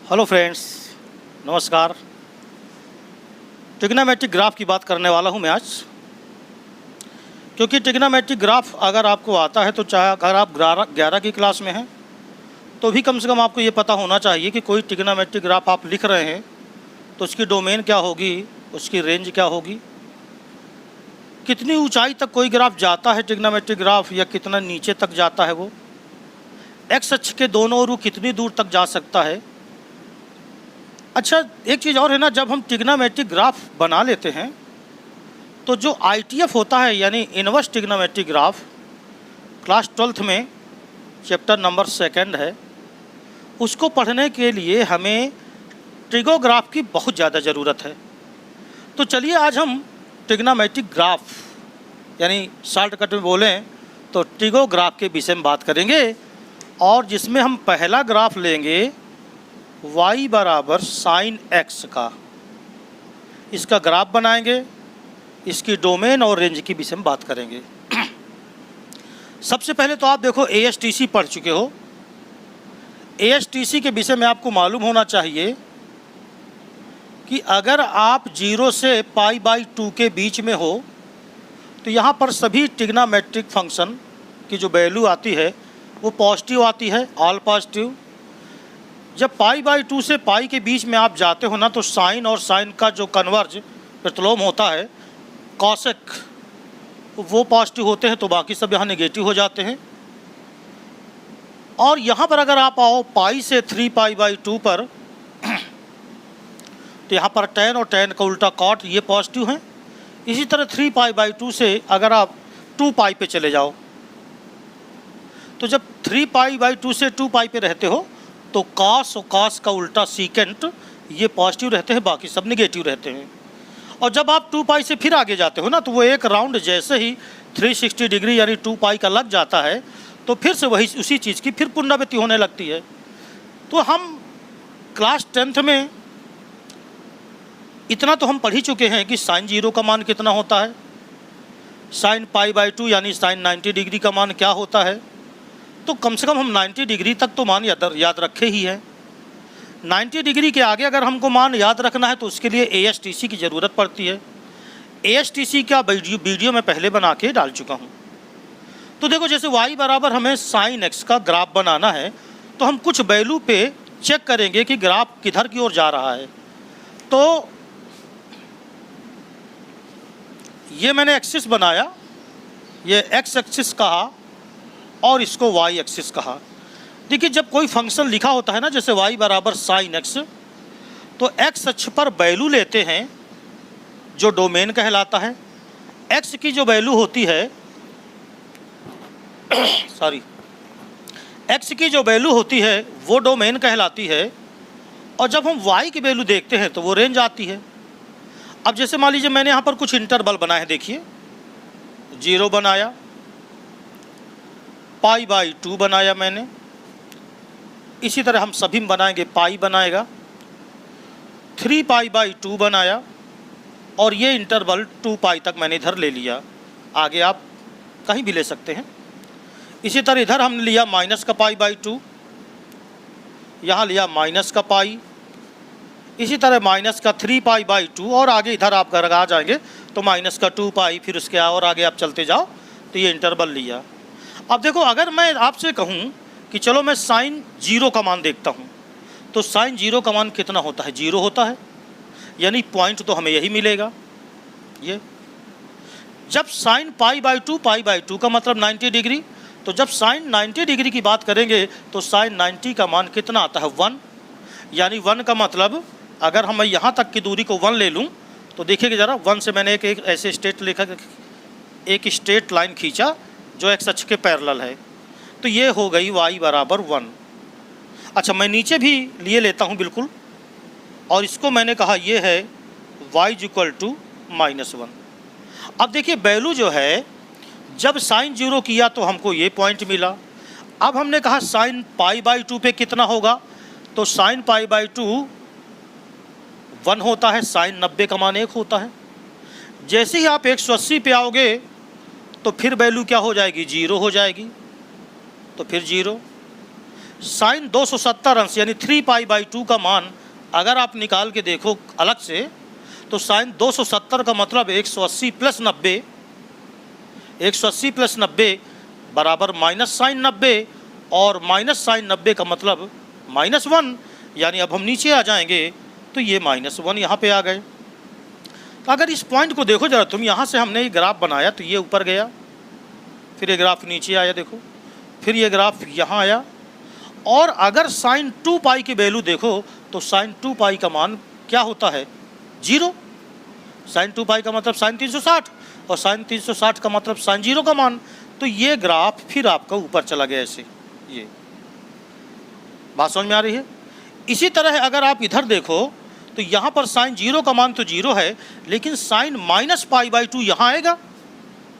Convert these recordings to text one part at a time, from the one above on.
Hello friends, नमस्कार। Trigonometric graph की बात करने वाला हूं मैं आज, क्योंकि ट्रिग्नोमेट्रिक ग्राफ अगर आपको आता है तो चाहे अगर आप 11 की क्लास में हैं तो भी कम से कम आपको ये पता होना चाहिए कि कोई ट्रिग्नोमेट्रिक ग्राफ आप लिख रहे हैं तो उसकी डोमेन क्या होगी, उसकी रेंज क्या होगी, कितनी ऊंचाई तक कोई ग्राफ जाता है ट्रिग्नोमेट्रिक ग्राफ, या कितना नीचे तक जाता है वो, एक्स अक्ष के दोनों ओर कितनी दूर तक जा सकता है। अच्छा, एक चीज़ और है ना, जब हम ट्रिग्नोमेट्रिक ग्राफ बना लेते हैं तो जो ITF होता है यानी inverse trigonometric graph, class 12th में चैप्टर नंबर 2 है, उसको पढ़ने के लिए हमें ट्रिगोग्राफ की बहुत ज़्यादा ज़रूरत है। तो चलिए आज हम ट्रिग्नोमेट्रिक ग्राफ यानी शॉर्टकट में बोलें तो ट्रिगोग्राफ के विषय में बात करेंगे, और जिसमें हम पहला ग्राफ लेंगे y बराबर साइन x का। इसका ग्राफ बनाएंगे, इसकी डोमेन और रेंज की विषय में बात करेंगे। सबसे पहले तो आप देखो ASTC पढ़ चुके हो। ASTC के विषय में आपको मालूम होना चाहिए कि अगर आप 0 से π/2 के बीच में हो तो यहाँ पर सभी ट्रिग्नोमेट्रिक फंक्शन की जो वैल्यू आती है वो पॉजिटिव आती है, ऑल पॉजिटिव। जब π/2 से पाई के बीच में आप जाते हो ना तो साइन और साइन का जो कन्वर्ज प्रतिलोम होता है कॉसेक, वो पॉजिटिव होते हैं, तो बाकी सब यहाँ नेगेटिव हो जाते हैं। और यहाँ पर अगर आप आओ पाई से 3π/2 पर तो यहाँ पर tan और tan का उल्टा कॉट, ये पॉजिटिव हैं। इसी तरह 3π/2 से अगर आप 2π पे चले जाओ तो जब 3π/2 से 2π पे रहते हो तो cos और cos का उल्टा सीकेंट, ये पॉजिटिव रहते हैं, बाकी सब नेगेटिव रहते हैं। और जब आप 2π से फिर आगे जाते हो ना तो वो एक राउंड जैसे ही 360 डिग्री यानी 2π का लग जाता है तो फिर से वही उसी चीज़ की फिर पुनरावृत्ति होने लगती है। तो हम क्लास 10th में इतना तो हम पढ़ ही चुके हैं कि साइन 0 का मान कितना होता है, साइन π/2 यानी साइन 90 डिग्री का मान क्या होता है। तो कम से कम हम 90 डिग्री तक तो मान याद रखे ही हैं। 90 डिग्री के आगे अगर हमको मान याद रखना है तो उसके लिए ASTC की ज़रूरत पड़ती है। ASTC का वीडियो मैं पहले बना के डाल चुका हूँ। तो देखो, जैसे y बराबर हमें साइन x का ग्राफ बनाना है तो हम कुछ वैल्यू पे चेक करेंगे कि ग्राफ किधर की ओर जा रहा है। तो ये मैंने एक्सिस बनाया, ये x एक्सिस कहा और इसको y एक्सिस कहा। देखिए, जब कोई फंक्शन लिखा होता है ना, जैसे y बराबर साइन x, तो x अक्ष पर वैल्यू लेते हैं जो डोमेन कहलाता है। x की जो वैल्यू होती है x की जो वैल्यू होती है वो डोमेन कहलाती है, और जब हम y की वैल्यू देखते हैं तो वो रेंज आती है। अब जैसे मान लीजिए मैंने यहाँ पर कुछ इंटरवल बनाए हैं, देखिए 0 बनाया, π/2 बनाया मैंने, इसी तरह हम सभी में बनाएंगे, पाई बनाएगा, 3π/2 बनाया, और ये इंटरवल 2π तक मैंने इधर ले लिया। आगे आप कहीं भी ले सकते हैं। इसी तरह इधर हमने लिया माइनस का π/2, यहाँ लिया माइनस का पाई, इसी तरह माइनस का 3π/2, और आगे इधर आप अगर आ जाएंगे तो माइनस का 2π, फिर उसके और आगे आप चलते जाओ तो ये इंटरवल लिया। अब देखो, अगर मैं आपसे कहूँ कि चलो मैं साइन 0 का मान देखता हूँ तो साइन 0 का मान कितना होता है, 0 होता है, यानी पॉइंट तो हमें यही मिलेगा। ये जब साइन π/2 का मतलब 90 डिग्री, तो जब साइन 90 डिग्री की बात करेंगे तो साइन 90 का मान कितना आता है, 1, यानी 1 का मतलब अगर हम यहाँ तक की दूरी को 1 ले लूँ तो देखिएगा ज़रा, 1 से मैंने एक ऐसे एक स्ट्रेट लाइन खींचा जो x अक्ष के पैरेलल है, तो ये हो गई y बराबर 1। अच्छा, मैं नीचे भी लिए लेता हूँ बिल्कुल, और इसको मैंने कहा ये है y = -1। अब देखिए, वैल्यू जो है जब साइन 0 किया तो हमको ये पॉइंट मिला। अब हमने कहा साइन π/2 पे कितना होगा, तो साइन π/2 1 होता है, साइन 90 का मान 1 होता है। जैसे ही आप 180 पे आओगे तो फिर वैल्यू क्या हो जाएगी, 0 हो जाएगी, तो फिर 0। साइन 270 अंश यानी 3π/2 का मान अगर आप निकाल के देखो अलग से, तो साइन 270 का मतलब 180 + 90, 180 + 90 बराबर माइनस साइन 90, और माइनस साइन 90 का मतलब -1, यानी अब हम नीचे आ जाएंगे तो ये -1 यहाँ पे आ गए। तो अगर इस पॉइंट को देखो जरा तुम, यहाँ से हमने ये ग्राफ बनाया तो ये ऊपर गया, फिर ये ग्राफ नीचे आया देखो, फिर ये ग्राफ यहाँ आया, और अगर साइन 2π की वैल्यू देखो तो साइन 2π का मान क्या होता है? 0। साइन 2π का मतलब साइन 360, और साइन 360 का मतलब साइन 0 का मान। तो ये ग्राफ फिर आपका ऊपर चला गया ऐसे। ये बात समझ में आ रही है? इसी तरह अगर आप इधर देखो तो यहाँ पर साइन 0 का मान तो 0 है, लेकिन साइन -π/2 यहाँ आएगा,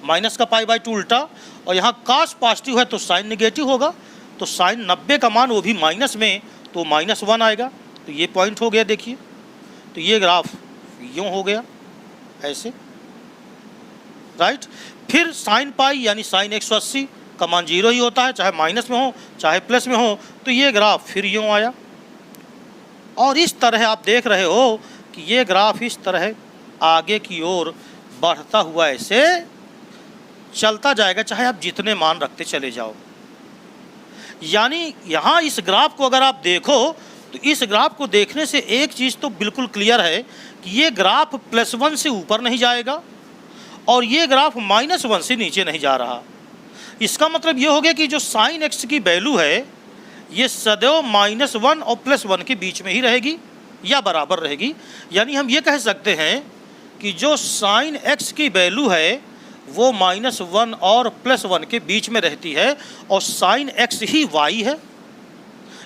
माइनस का π/2 उल्टा, और यहाँ काश पॉजिटिव है तो साइन नेगेटिव होगा, तो साइन 90 का मान वो भी माइनस में, तो -1 आएगा। तो ये पॉइंट हो गया देखिए। तो ये ग्राफ यूँ हो गया ऐसे, राइट। फिर साइन पाई यानी साइन 180 का मान 0 ही होता है, चाहे माइनस में हो चाहे प्लस में हो। तो ये ग्राफ फिर यूँ आया, और इस तरह आप देख रहे हो कि ये ग्राफ इस तरह आगे की ओर बढ़ता हुआ ऐसे चलता जाएगा, चाहे आप जितने मान रखते चले जाओ। यानी यहाँ इस ग्राफ को अगर आप देखो तो इस ग्राफ को देखने से एक चीज़ तो बिल्कुल क्लियर है कि ये ग्राफ +1 से ऊपर नहीं जाएगा, और ये ग्राफ -1 से नीचे नहीं जा रहा। इसका मतलब ये हो गया कि जो साइन x की वैल्यू है ये सदैव -1 और +1 के बीच में ही रहेगी या बराबर रहेगी। यानी हम ये कह सकते हैं कि जो साइन x की वैल्यू है वो -1 और +1 के बीच में रहती है, और साइन x ही y है।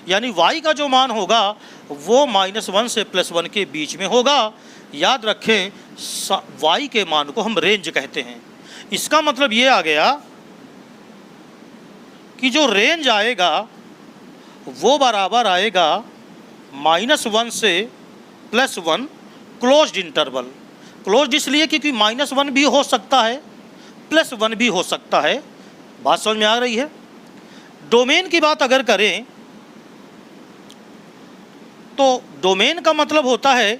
यानी y का जो मान होगा वो -1 से +1 के बीच में होगा। याद रखें y के मान को हम रेंज कहते हैं। इसका मतलब ये आ गया कि जो रेंज आएगा वो बराबर आएगा -1 से +1 क्लोज्ड इंटरवल। क्लोज्ड इसलिए क्योंकि -1 भी हो सकता है, +1 भी हो सकता है। बात समझ में आ रही है? डोमेन की बात अगर करें तो डोमेन का मतलब होता है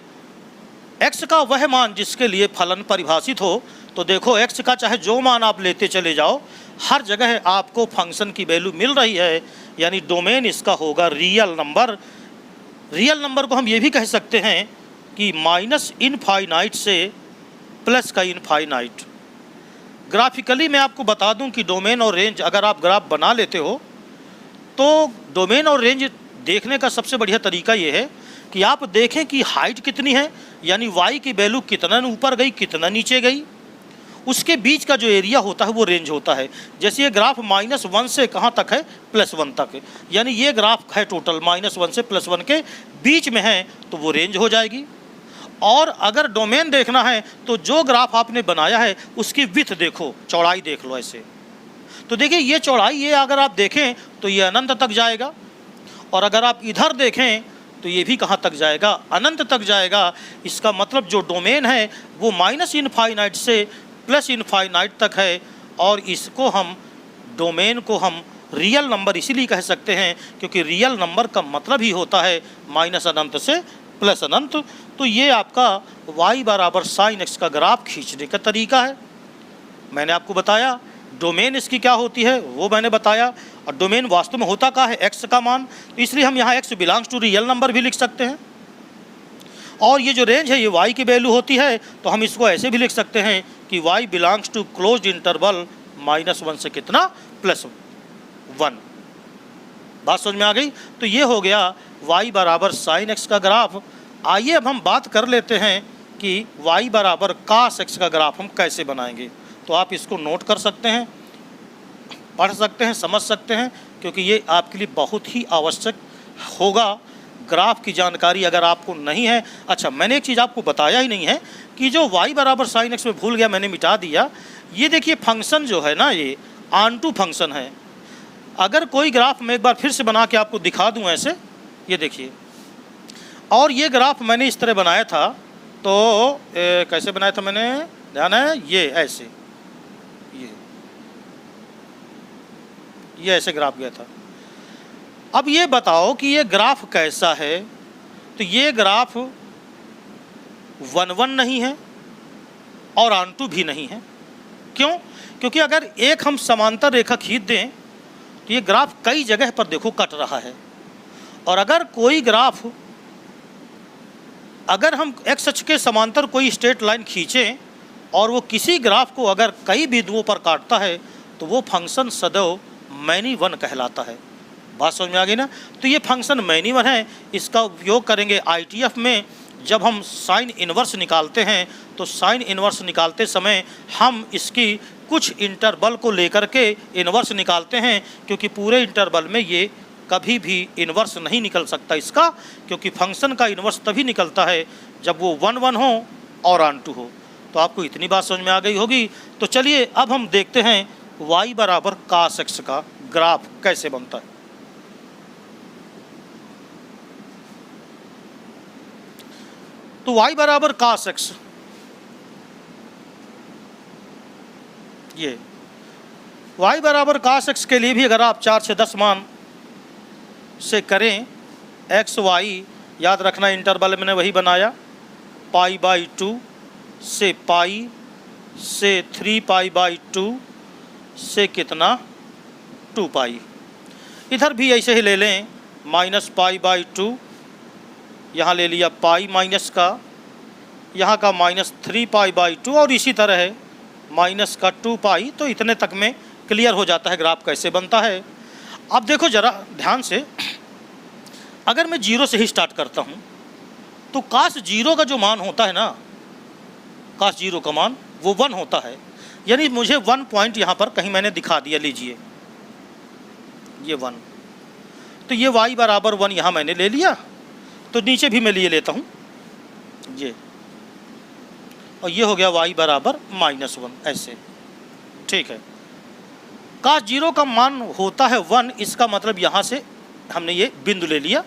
x का वह मान जिसके लिए फलन परिभाषित हो। तो देखो x का चाहे जो मान आप लेते चले जाओ, हर जगह आपको फंक्शन की वैल्यू मिल रही है, यानी डोमेन इसका होगा रियल नंबर। रियल नंबर को हम ये भी कह सकते हैं कि -इनफाइनाइट से प्लस का इनफाइनाइट। ग्राफिकली मैं आपको बता दूं कि डोमेन और रेंज अगर आप ग्राफ बना लेते हो तो डोमेन और रेंज देखने का सबसे बढ़िया तरीका ये है कि आप देखें कि हाइट कितनी है, यानी y की वैल्यू कितना ऊपर गई कितना नीचे गई, उसके बीच का जो एरिया होता है वो रेंज होता है। जैसे ये ग्राफ -1 से कहाँ तक है? +1 तक, यानी ये ग्राफ है टोटल -1 से +1 के बीच में है, तो वो रेंज हो जाएगी। और अगर डोमेन देखना है तो जो ग्राफ आपने बनाया है उसकी विड्थ देखो, चौड़ाई देख लो ऐसे। तो देखिए ये चौड़ाई ये अगर आप देखें तो ये अनंत तक जाएगा, और अगर आप इधर देखें तो ये भी कहाँ तक जाएगा? अनंत तक जाएगा। इसका मतलब जो डोमेन है वो -इनफाइनाइट से +इनफाइनाइट तक है, और इसको हम डोमेन को हम रियल नंबर इसीलिए कह सकते हैं क्योंकि रियल नंबर का मतलब ही होता है -अनंत से +अनंत। तो ये आपका y बराबर साइन x का ग्राफ खींचने का तरीका है। मैंने आपको बताया डोमेन इसकी क्या होती है वो मैंने बताया, और डोमेन वास्तव में होता क्या है? x का मान। तो इसलिए हम यहाँ x belongs to real number भी लिख सकते हैं, और ये जो रेंज है ये y की वैल्यू होती है, तो हम इसको ऐसे भी लिख सकते हैं कि y belongs to closed interval -1 से कितना? +1। बात समझ में आ गई? तो ये हो गया y बराबर साइन x का ग्राफ। आइए अब हम बात कर लेते हैं कि y बराबर कास x का ग्राफ हम कैसे बनाएंगे। तो आप इसको नोट कर सकते हैं, पढ़ सकते हैं, समझ सकते हैं, क्योंकि ये आपके लिए बहुत ही आवश्यक होगा। ग्राफ की जानकारी अगर आपको नहीं है, अच्छा मैंने एक चीज़ आपको बताया ही नहीं है कि जो y बराबर साइन x में भूल गया, मैंने मिटा दिया। ये देखिए फंक्शन जो है ना ये ऑनटू फंक्शन है। अगर कोई ग्राफ मैं एक बार फिर से बना के आपको दिखा दूं ऐसे, ये देखिए, और ये ग्राफ मैंने इस तरह बनाया था, तो कैसे बनाया था मैंने, ध्यान है? ये ऐसे, ये ऐसे ग्राफ गया था। अब ये बताओ कि ये ग्राफ कैसा है। तो ये ग्राफ 1 1 नहीं है और ऑन2 भी नहीं है। क्यों? क्योंकि अगर एक हम समांतर रेखा खींच दें तो ये ग्राफ कई जगह पर देखो कट रहा है। और अगर कोई ग्राफ, अगर हम एक्स अक्ष के समांतर कोई स्ट्रेट लाइन खींचें और वो किसी ग्राफ को अगर कई बिंदुओं पर काटता है तो वो फंक्शन सदैव मैनी वन कहलाता है। बात समझ में आ गई ना? तो ये फंक्शन मैनी वन है, इसका उपयोग करेंगे ITF में। जब हम साइन इन्वर्स निकालते हैं तो साइन इन्वर्स निकालते समय हम इसकी कुछ इंटरवल को लेकर के इन्वर्स निकालते हैं, क्योंकि पूरे इंटरवल में ये कभी भी इन्वर्स नहीं निकल सकता इसका, क्योंकि फंक्शन का इन्वर्स तभी निकलता है जब वो 1 1 हो और ऑन2 हो। तो आपको इतनी बात समझ में आ गई होगी। तो चलिए अब हम देखते हैं y बराबर cos x का ग्राफ कैसे बनता है। तो y बराबर cos x, ये y बराबर cos x के लिए भी अगर आप 4 से 10 मान से करें x y, याद रखना इंटरवल मैंने वही बनाया, π/2 से पाई से 3π/2 से कितना 2π। इधर भी ऐसे ही ले लें, -π/2, यहाँ ले लिया पाई माइनस का, यहाँ का -3π/2 और इसी तरह है माइनस का 2π। तो इतने तक में क्लियर हो जाता है ग्राफ कैसे बनता है। अब देखो ज़रा ध्यान से, अगर मैं 0 से ही स्टार्ट करता हूँ तो cos 0 का जो मान होता है ना, cos 0 का मान वो 1 होता है। यानी मुझे 1 पॉइंट यहाँ पर कहीं मैंने दिखा दिया, लीजिए ये 1। तो ये y बराबर 1 यहाँ मैंने ले लिया, तो नीचे भी मैं लिए लेता हूँ ये, और ये हो गया y बराबर -1 ऐसे। ठीक है, cos 0 का मान होता है 1, इसका मतलब यहाँ से हमने ये बिंदु ले लिया।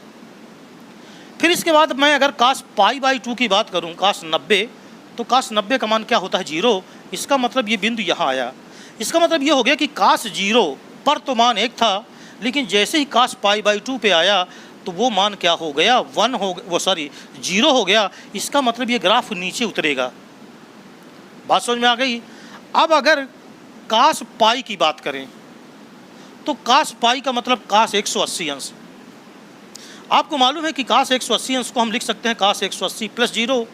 फिर इसके बाद मैं अगर cos π/2 की बात करूँ, cos 90, तो cos 90 का मान क्या होता है 0, इसका मतलब ये बिंदु यहाँ आया। इसका मतलब ये हो गया कि cos 0 पर तो मान 1 था, लेकिन जैसे ही cos π/2 पे आया तो वो मान क्या हो गया 1 हो, वो सॉरी 0 हो गया। इसका मतलब ये ग्राफ नीचे उतरेगा। बात समझ में आ गई। अब अगर cos π की बात करें तो cos π का मतलब cos 180 अंश। आपको मालूम है कि cos 180 अंश को हम लिख सकते हैं cos 180 + 0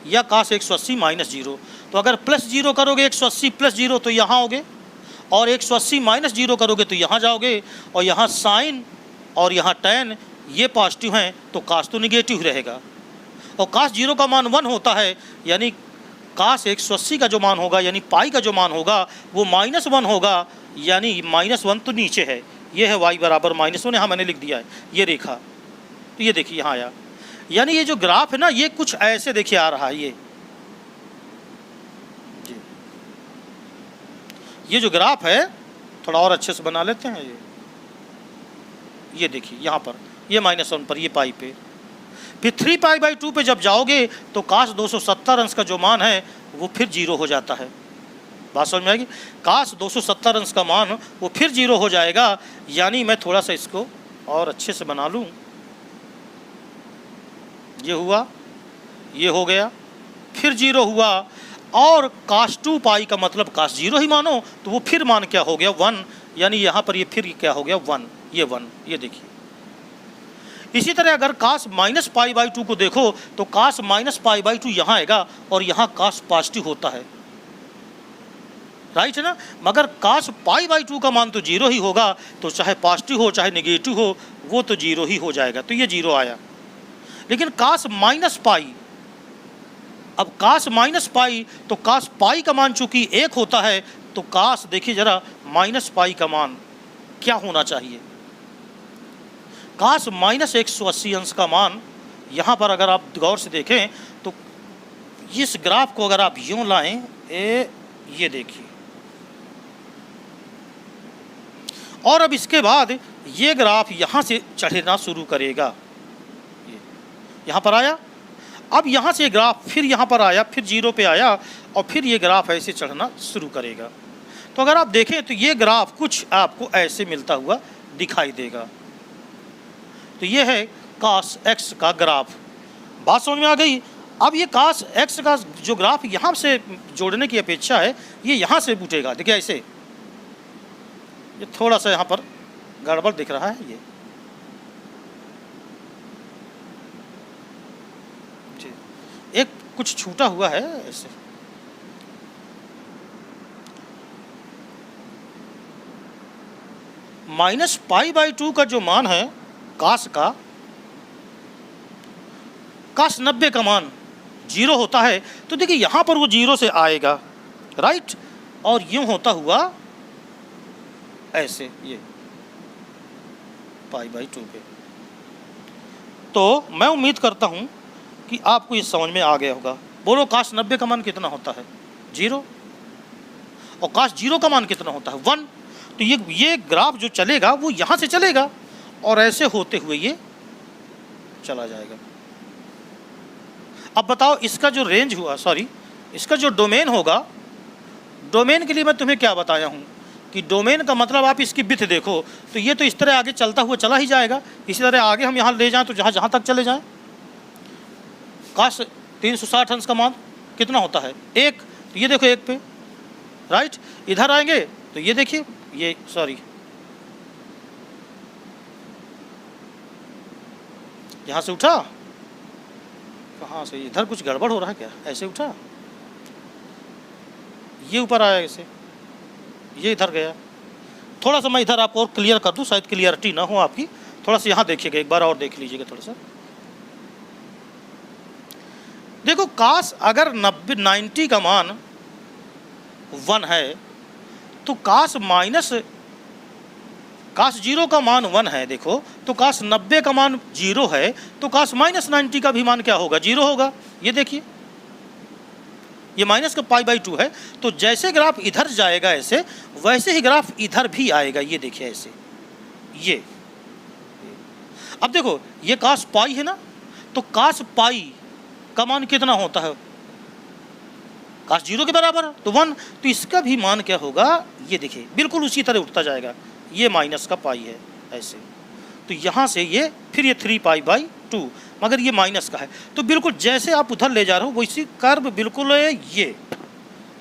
या cos 180 - 0। तो अगर +0 करोगे 180 + 0 तो यहाँ आओगे, और 180 - 0 करोगे तो यहाँ जाओगे, और यहाँ साइन और यहाँ tan ये पॉजिटिव हैं तो cos तो निगेटिव रहेगा। और cos 0 का मान 1 होता है, यानी cos 180 का जो मान होगा यानी पाई का जो मान होगा वो -1 होगा, यानी -1 तो नीचे है। ये है y बराबर -1, यहाँ मैंने लिख दिया है ये रेखा। तो ये देखिए यहाँ आया, यानी ये जो ग्राफ है ना ये कुछ ऐसे देखिए आ रहा है। ये जो ग्राफ है थोड़ा और अच्छे से बना लेते हैं। ये देखिए यहाँ पर ये -1 पर, ये पाई पे, फिर 3π/2 पे जब जाओगे तो cos 270 अंश का जो मान है वो फिर 0 हो जाता है। बात समझ में आएगी। cos 270 अंश का मान वो फिर 0 हो जाएगा। यानी मैं थोड़ा सा इसको और अच्छे से बना लूँ, ये हुआ, ये हो गया, फिर 0 हुआ, और cos 2π का मतलब cos 0 ही मानो तो वो फिर मान क्या हो गया 1, यानी यहाँ पर ये फिर क्या हो गया 1, ये 1, ये देखिए। इसी तरह अगर cos -π/2 को देखो तो cos -π/2 यहाँ आएगा और यहाँ cos पॉजिटिव होता है, राइट है ना। मगर cos π/2 का मान तो 0 ही होगा, तो चाहे पॉजिटिव हो चाहे निगेटिव हो वो तो 0 ही हो जाएगा। तो ये 0 आया। लेकिन cos -π, अब cos -π तो cos π का मान चूंकि 1 होता है तो cos देखिए जरा -π का मान क्या होना चाहिए। cos -180 अंश का मान यहाँ पर अगर आप गौर से देखें तो इस ग्राफ को अगर आप यूँ लाएं, ये देखिए, और अब इसके बाद ये ग्राफ यहाँ से चढ़ना शुरू करेगा। यहाँ पर आया, अब यहाँ से ग्राफ फिर यहाँ पर आया, फिर 0 पे आया, और फिर ये ग्राफ ऐसे चढ़ना शुरू करेगा। तो अगर आप देखें तो ये ग्राफ कुछ आपको ऐसे मिलता हुआ दिखाई देगा। तो ये है cos x का ग्राफ। बात समझ में आ गई। अब ये cos x का जो ग्राफ यहाँ से जोड़ने की अपेक्षा है, ये यहाँ से उठेगा। देखिए ऐसे, ये थोड़ा सा यहाँ पर गड़बड़ दिख रहा है। ये एक कुछ छूटा हुआ है ऐसे। -π/2 का जो मान है cos का, cos 90 का मान 0 होता है। तो देखिए यहाँ पर वो 0 से आएगा, राइट, और यूं होता हुआ ऐसे ये π/2 पे। तो मैं उम्मीद करता हूँ कि आपको ये समझ में आ गया होगा। बोलो cos 90 का मान कितना होता है? 0। और cos 0 का मान कितना होता है? 1। तो ये ग्राफ जो चलेगा वो यहाँ से चलेगा और ऐसे होते हुए ये चला जाएगा। अब बताओ इसका जो रेंज हुआ, सॉरी इसका जो डोमेन होगा, डोमेन के लिए मैं तुम्हें क्या बताया हूँ कि डोमेन का मतलब आप इसकी विड्थ देखो। तो ये तो इस तरह आगे चलता हुआ चला ही जाएगा। इसी तरह आगे हम यहाँ ले जाएं तो जहाँ तक चले जाएं। cos 360 अंश का मान कितना होता है? 1। तो ये देखो 1 पे, राइट। इधर आएंगे तो ये देखिए, ये सॉरी यहाँ से उठा, कहाँ से? इधर कुछ गड़बड़ हो रहा है क्या? ऐसे उठा, ये ऊपर आया ऐसे, ये इधर गया। थोड़ा सा मैं इधर आपको और क्लियर कर दूँ, शायद क्लियरिटी ना हो आपकी। थोड़ा सा यहाँ देखिएगा, एक बार और देख लीजिएगा थोड़ा सा। देखो cos अगर 90 का मान 1 है तो cos 0 का मान 1 है। देखो तो cos 90 का मान 0 है तो cos -90 का भी मान क्या होगा? 0 होगा। ये देखिए, ये माइनस का π/2 है। तो जैसे ग्राफ इधर जाएगा ऐसे, वैसे ही ग्राफ इधर भी आएगा। ये देखिए ऐसे, ये अब देखो ये cos π है ना, तो cos π का मान कितना होता है? cos 0 के बराबर है, तो 1। तो इसका भी मान क्या होगा? ये देखिए बिल्कुल उसी तरह उठता जाएगा। ये माइनस का π है ऐसे, तो यहाँ से ये फिर ये 3π/2, मगर ये माइनस का है। तो बिल्कुल जैसे आप उधर ले जा रहे हो वैसी कर्व बिल्कुल है ये।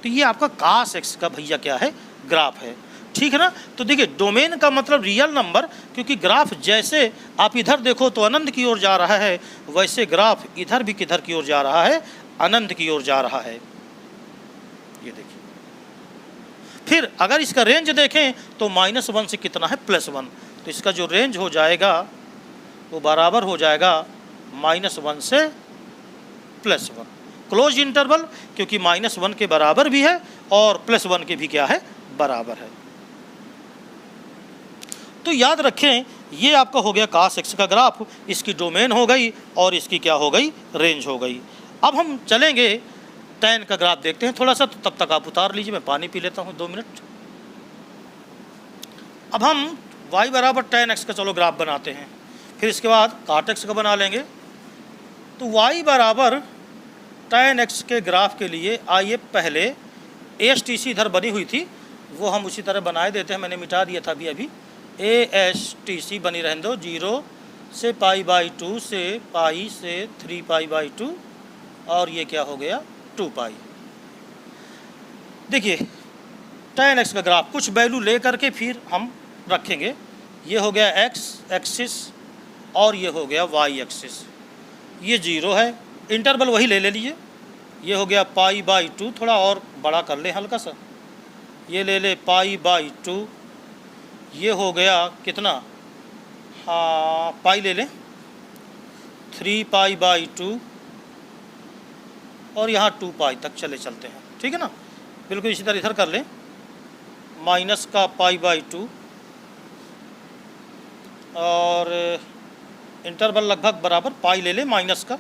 तो ये आपका cos x का भैया क्या है? ग्राफ है, ठीक है ना। तो देखिए डोमेन का मतलब रियल नंबर, क्योंकि ग्राफ जैसे आप इधर देखो तो अनंत की ओर जा रहा है, वैसे ग्राफ इधर भी किधर की ओर जा रहा है? अनंत की ओर जा रहा है। ये देखिए, फिर अगर इसका रेंज देखें तो -1 से कितना है? +1। तो इसका जो रेंज हो जाएगा वो बराबर हो जाएगा -1 से +1, क्लोज इंटरवल, क्योंकि -1 के बराबर भी है और +1 के भी क्या है? बराबर है। तो याद रखें ये आपका हो गया cos x का ग्राफ, इसकी डोमेन हो गई और इसकी क्या हो गई? रेंज हो गई। अब हम चलेंगे tan का ग्राफ देखते हैं थोड़ा सा। तो तब तक आप उतार लीजिए, मैं पानी पी लेता हूँ 2 मिनट। अब हम y बराबर tan x का चलो ग्राफ बनाते हैं, फिर इसके बाद cot x का बना लेंगे। तो y बराबर tan x के ग्राफ के लिए आइए पहले ASTC इधर बनी हुई थी वो हम उसी तरह बनाए देते हैं। मैंने मिटा दिया था अभी। ASTC बनी रहने दो, 0 से π/2 से पाई से 3π/2 और ये क्या हो गया? 2π। देखिए tan x का ग्राफ कुछ वैल्यू ले करके फिर हम रखेंगे। ये हो गया x एक्सिस और ये हो गया y एक्सिस। ये 0 है, इंटरवल वही ले लीजिए। ये हो गया π/2, थोड़ा और बड़ा कर ले हल्का सा, ये ले ले π/2। ये हो गया कितना? हाँ पाई ले लें, 3π/2 और यहाँ 2π तक चले चलते हैं, ठीक है ना। बिल्कुल इसी तरह इधर कर लें, माइनस का π/2 और इंटरवल लगभग बराबर पाई ले लें माइनस का,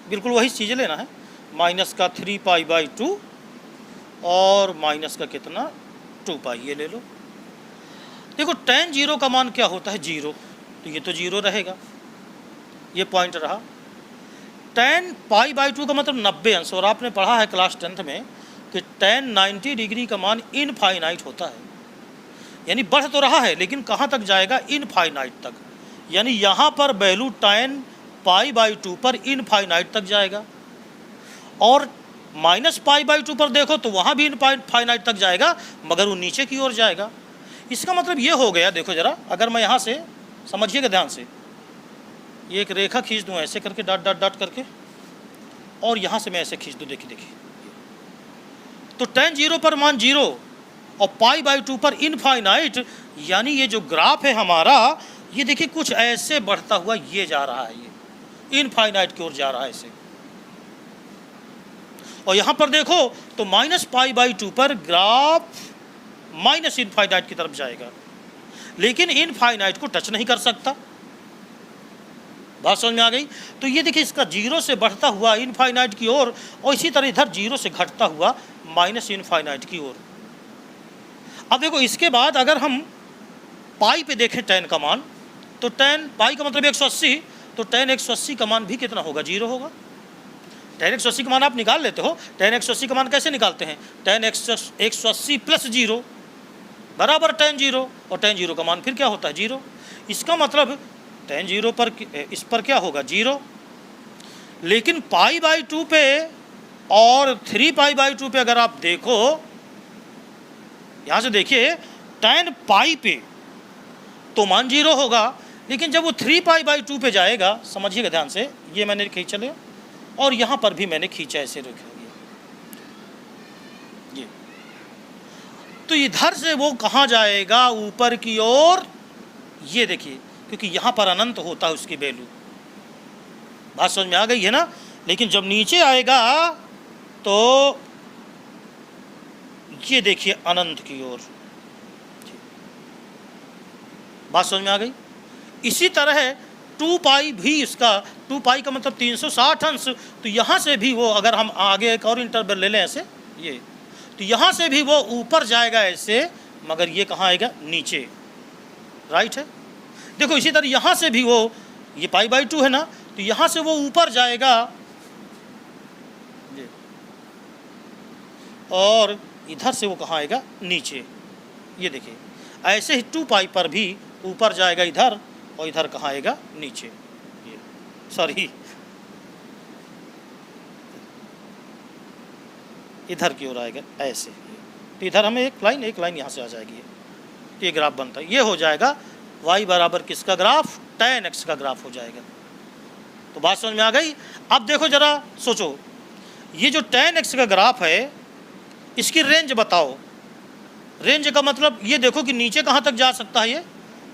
बिल्कुल वही चीज़ लेना है। माइनस का 3π/2 और माइनस का कितना? 2π। ये ले लो। देखो tan 0 का मान क्या होता है? 0। तो ये तो 0 रहेगा, ये पॉइंट रहा। tan π/2 का मतलब 90 अंश, और आपने पढ़ा है क्लास 10th में कि tan 90 डिग्री का मान इनफाइनाइट होता है, यानी बढ़ तो रहा है लेकिन कहाँ तक जाएगा? इनफाइनाइट तक। यानी यहाँ पर वैल्यू tan π/2 पर इनफाइनाइट तक जाएगा, और -π/2 पर देखो तो वहाँ भी इनफाइनाइट तक जाएगा, मगर वो नीचे की ओर जाएगा। इसका मतलब ये हो गया, देखो ज़रा, अगर मैं यहाँ से, समझिएगा ध्यान से, ये एक रेखा खींच दूँ ऐसे करके, डॉट डॉट डॉट करके, और यहाँ से मैं ऐसे खींच दूँ, देखिए देखिए, तो tan 0 पर मान 0 और π/2 पर इनफाइनाइट, यानी ये जो ग्राफ है हमारा, ये देखिए कुछ ऐसे बढ़ता हुआ ये जा रहा है, ये इनफाइनाइट की ओर जा रहा है ऐसे। और यहाँ पर देखो तो -π/2 पर ग्राफ माइनस इनफाइनाइट की तरफ जाएगा, लेकिन इनफाइनाइट को टच नहीं कर सकता। बात समझ में आ गई? तो ये देखिए इसका 0 से बढ़ता हुआ इनफाइनाइट की ओर, और इसी तरह इधर 0 से घटता हुआ माइनस इनफाइनाइट की ओर। अब देखो इसके बाद अगर हम पाई पे देखें tan का मान, तो tan पाई का मतलब 180, तो tan 180 का मान भी कितना होगा? 0 होगा। tan 180 का मान आप निकाल लेते हो। tan 180 का मान कैसे निकालते हैं? tan 180 प्लस 0 बराबर tan 0, और tan 0 का मान फिर क्या होता है? 0। इसका मतलब tan 0 पर, इस पर क्या होगा? 0। लेकिन π/2 पे और 3π/2 पे अगर आप देखो, यहाँ से देखिए, tan पाई पे तो मान 0 होगा, लेकिन जब वो 3π/2 पे जाएगा, समझिएगा ध्यान से, ये मैंने खींचा लिया और यहाँ पर भी मैंने खींचा ऐसे रखा ये, तो इधर से वो कहाँ जाएगा? ऊपर की ओर। ये देखिए, क्योंकि यहाँ पर अनंत होता है उसकी वैल्यू। बात समझ में आ गई है ना? लेकिन जब नीचे आएगा तो ये देखिए अनंत की ओर। बात समझ में आ गई? इसी तरह 2π भी, इसका 2π का मतलब 360 अंश, तो यहाँ से भी वो, अगर हम आगे एक और इंटरवल ले लें ऐसे, ये, तो यहाँ से भी वो ऊपर जाएगा ऐसे, मगर ये कहाँ आएगा? नीचे। राइट है? देखो इसी तरह यहाँ से भी वो, ये π/2 है ना, तो यहाँ से वो ऊपर जाएगा और इधर से वो कहाँ आएगा? नीचे। ये देखिए ऐसे ही 2π पर भी ऊपर जाएगा इधर, और इधर कहाँ आएगा? नीचे। ये सॉरी, इधर की ओर आएगा ऐसे। तो इधर हमें एक लाइन यहाँ से आ जाएगी, ये ग्राफ बनता है। ये हो जाएगा y बराबर किसका ग्राफ? tan x का ग्राफ हो जाएगा। तो बात समझ में आ गई? अब देखो जरा सोचो, ये जो tan x का ग्राफ है, इसकी रेंज बताओ। रेंज का मतलब ये देखो कि नीचे कहाँ तक जा सकता है ये,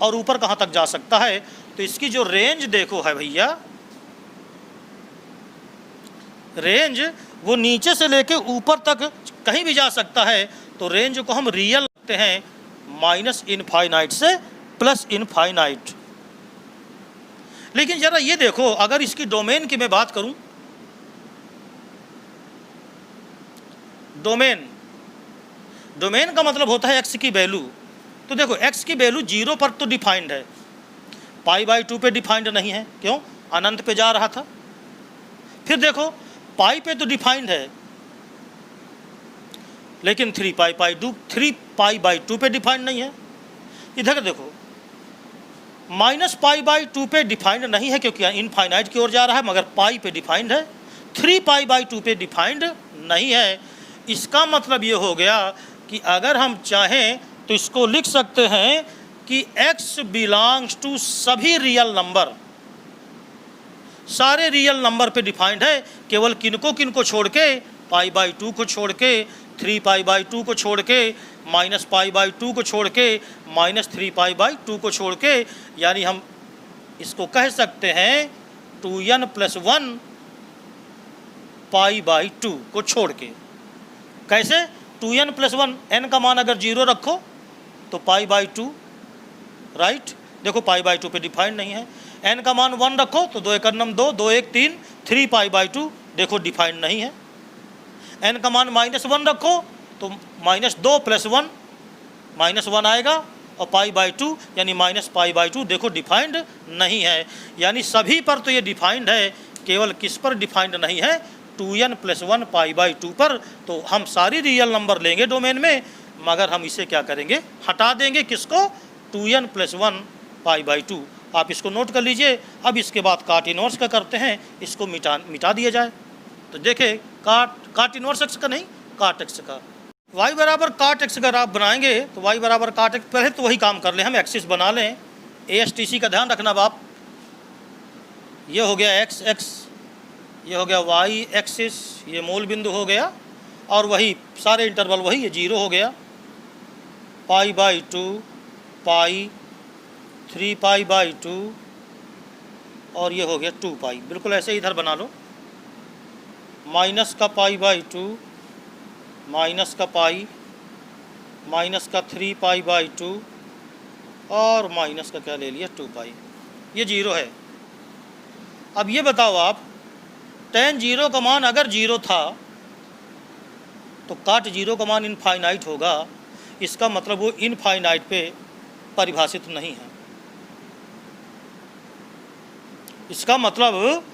और ऊपर कहाँ तक जा सकता है। तो इसकी जो रेंज देखो है भैया, रेंज वो नीचे से लेके ऊपर तक कहीं भी जा सकता है। तो रेंज को हम रियल रखते हैं माइनस इनफाइनाइट से प्लस इनफाइनाइट। लेकिन जरा ये देखो, अगर इसकी डोमेन की मैं बात करूं, डोमेन का मतलब होता है x की वैल्यू। तो देखो x की वैल्यू 0 पर तो डिफाइंड है, π/2 पे डिफाइंड नहीं है। क्यों? अनंत पे जा रहा था। फिर देखो पाई पे तो डिफाइंड है, लेकिन 3π/2 पे डिफाइंड नहीं है। इधर देखो -π/2 पे डिफाइंड नहीं है, क्योंकि इनफाइनाइट की ओर जा रहा है, मगर पाई पे डिफाइंड है। 3π/2 पे डिफाइंड नहीं है। इसका मतलब ये हो गया कि अगर हम चाहें तो इसको लिख सकते हैं कि x बिलोंग्स टू सभी रियल नंबर, सारे रियल नंबर पे डिफाइंड है। केवल किनको छोड़ के, π/2 को छोड़ के, 3π/2 को छोड़ के, -π/2 को छोड़ के, -3π/2 को छोड़ के, यानी हम इसको कह सकते हैं 2n + 1 π/2 को छोड़ के। कैसे? 2n + 1, n का मान अगर 0 रखो तो π/2, राइट। देखो π/2 पे डिफाइंड नहीं है। n का मान 1 रखो तो 2 × 2, 2 × 3, 3π/2, देखो डिफाइंड नहीं है। n का मान -1 रखो तो -2 + 1, -1 आएगा, और π/2 यानी -π/2, देखो डिफाइंड नहीं है। यानी सभी पर तो ये डिफाइंड है, केवल किस पर डिफाइंड नहीं है? 2n + 1 π/2 पर। तो हम सारी रियल नंबर लेंगे डोमेन में, मगर हम इसे क्या करेंगे? हटा देंगे। किसको? 2n + 1 π/2, आप इसको नोट कर लीजिए। अब इसके बाद काट इनवर्स का करते हैं, इसको मिटा दिया जाए। तो देखें काट इनवर्स एक्स का नहीं, काट एक्स का। y बराबर काट एक्स अगर आप बनाएंगे तो y बराबर काट एक्स, पहले तो वही काम कर लें, हम एक्सिस बना लें। ASTC का ध्यान रखना बाप, ये हो गया एक्स एक्स, ये हो गया y एक्सिस, ये मूल बिंदु हो गया, और वही सारे इंटरवल वही, ये 0 हो गया। π/2 पाई 3π/2 और ये हो गया 2π। बिल्कुल ऐसे इधर बना लो, माइनस का π/2 माइनस का पाई माइनस का 3π/2 और माइनस का क्या ले लिया 2π, ये 0 है। अब ये बताओ आप, tan 0 का मान अगर 0 था तो काट 0 का मान इनफाइनाइट होगा, इसका मतलब वो इनफाइनाइट पे परिभाषित नहीं है। इसका मतलब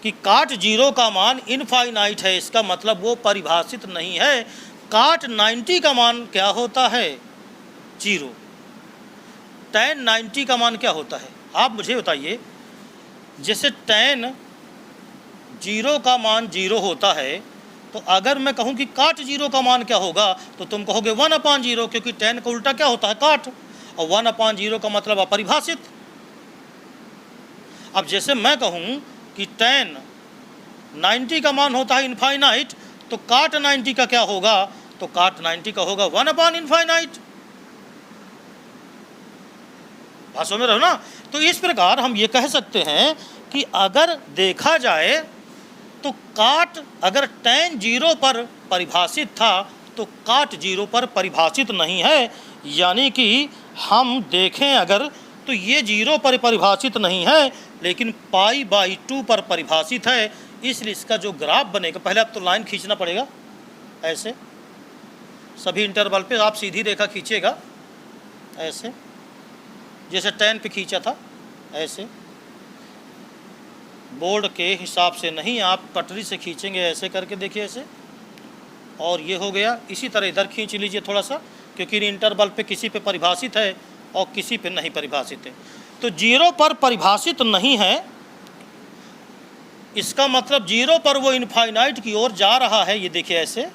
कि काट 0 का मान इनफाइनाइट है, इसका मतलब वो परिभाषित नहीं है। काट 90 का मान क्या होता है 0, tan 90 का मान क्या होता है आप मुझे बताइए। जैसे tan 0 का मान 0 होता है, तो अगर मैं कहूँ कि काट 0 का मान क्या होगा तो तुम कहोगे 1/0, क्योंकि tan का उल्टा क्या होता है काट, और 1/0 का मतलब अपरिभाषित। अब जैसे मैं कहूँ कि tan 90 का मान होता है इनफाइनाइट, तो काट 90 का क्या होगा, तो काट 90 का होगा 1/इनफाइनाइट। बात समझ रहे हो ना। तो इस प्रकार हम ये कह सकते हैं कि अगर देखा जाए तो काट अगर tan 0 पर परिभाषित था तो काट 0 पर परिभाषित नहीं है। यानी कि हम देखें अगर तो ये 0 पर परिभाषित नहीं है, लेकिन π/2 पर परिभाषित है। इसलिए इसका जो ग्राफ बनेगा, पहले अब तो लाइन खींचना पड़ेगा, ऐसे सभी इंटरवल पे आप सीधी रेखा खींचेगा, ऐसे जैसे tan पे खींचा था, ऐसे बोर्ड के हिसाब से नहीं, आप कटरी से खींचेंगे, ऐसे करके देखिए ऐसे, और ये हो गया। इसी तरह इधर खींच लीजिए थोड़ा सा, क्योंकि इंटरवल पे किसी पे परिभाषित है और किसी पे नहीं परिभाषित है। तो 0 पर परिभाषित नहीं है, इसका मतलब 0 पर वो इनफाइनाइट की ओर जा रहा है, ये देखिए ऐसे।